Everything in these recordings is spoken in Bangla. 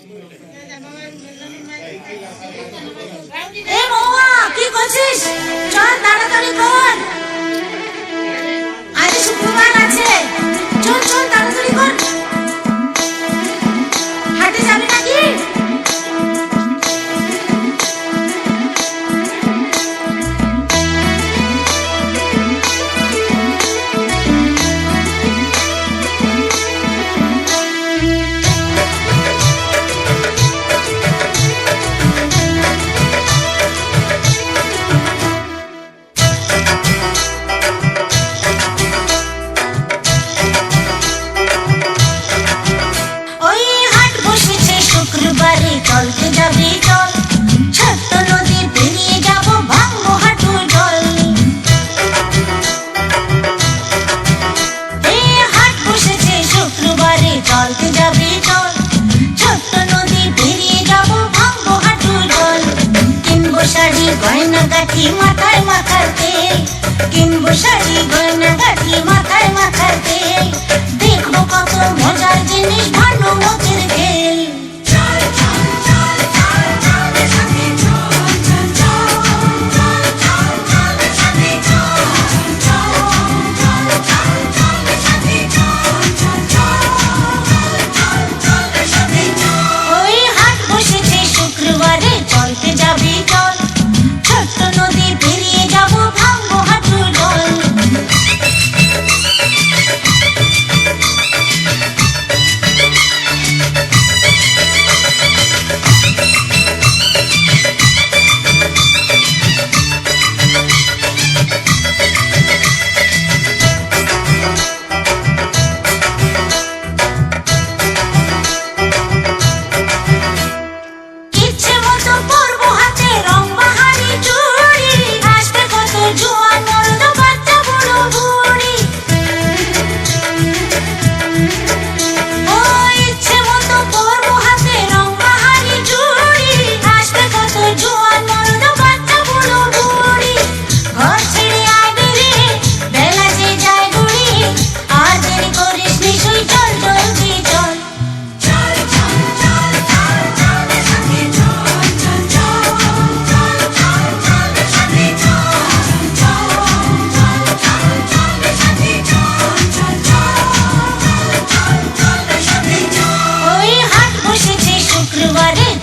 এই মৌয়া কি করছিস? চল তাড়াতাড়ি কর, আজ শুক্রবার আছে। চল চল তাড়াতাড়ি কর। হাটে যাবি নাকি? চলতে যাবি চল, ছোট্ট নদী পেরিয়ে যাব, ভাঙবো হাঁটুর জল। এই হাট বসেছে শুক্রবারে, চলতে যাবি চল, ছোট্ট নদী পেরিয়ে যাব, ভাঙবো হাঁটুর জল। কিনবো শাড়ি গয়না গাঠি, মাথায় মাথার তেল, কিনবো শাড়ি গয়না গাঠি, মাথায় মাথার তেল। দেখবো কত মজার জিনিস, ভানুমতির খেল। চলতে যাবি চল, ছোট্ট নদী পেরিয়ে যাব, ভাঙবো হাঁটুর জল।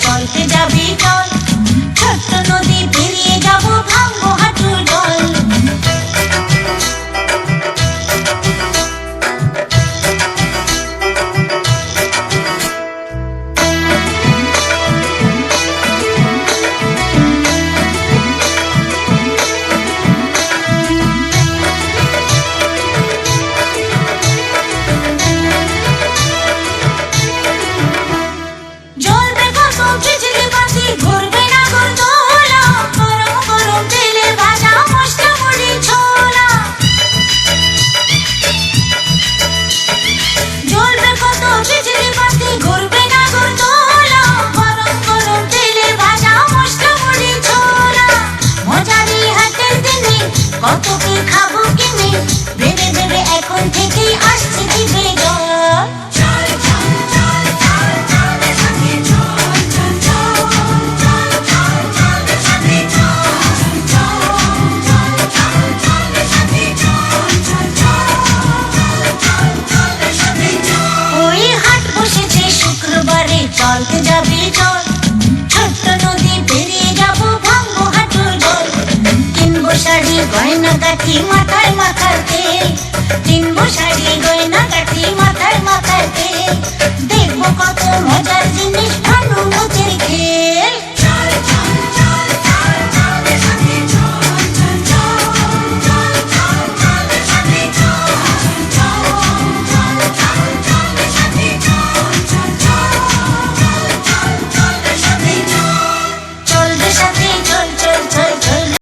চলতে যাবি চল, ছোট্ট নদী পেরিয়ে যাব, ভাঙবো হাঁটুর জল। ঘুরবে না গরদোলা, গরম গরম তেলে ভাজা মশলা মুড়ি ছোলা। জ্বলবে কত বিজলি বাতি, ঘুরবে না গরদোলা, গরম গরম তেলে ভাজা মশলা মুড়ি ছোলা। মজারি হাটের দিনে কত কি খাবো কিনে, ভেবে ভেবে এখন থেকেই আসছে জিভে জল। চলতে যাবি চল, ছোট্ট নদী পেরিয়ে যাব, ভাঙবো হাঁটুর জল। কিনবো শাড়ি গয়না গাঠি, মাথায় মাথার তেল, কিনবো শাড়ি গয়না গাঠি।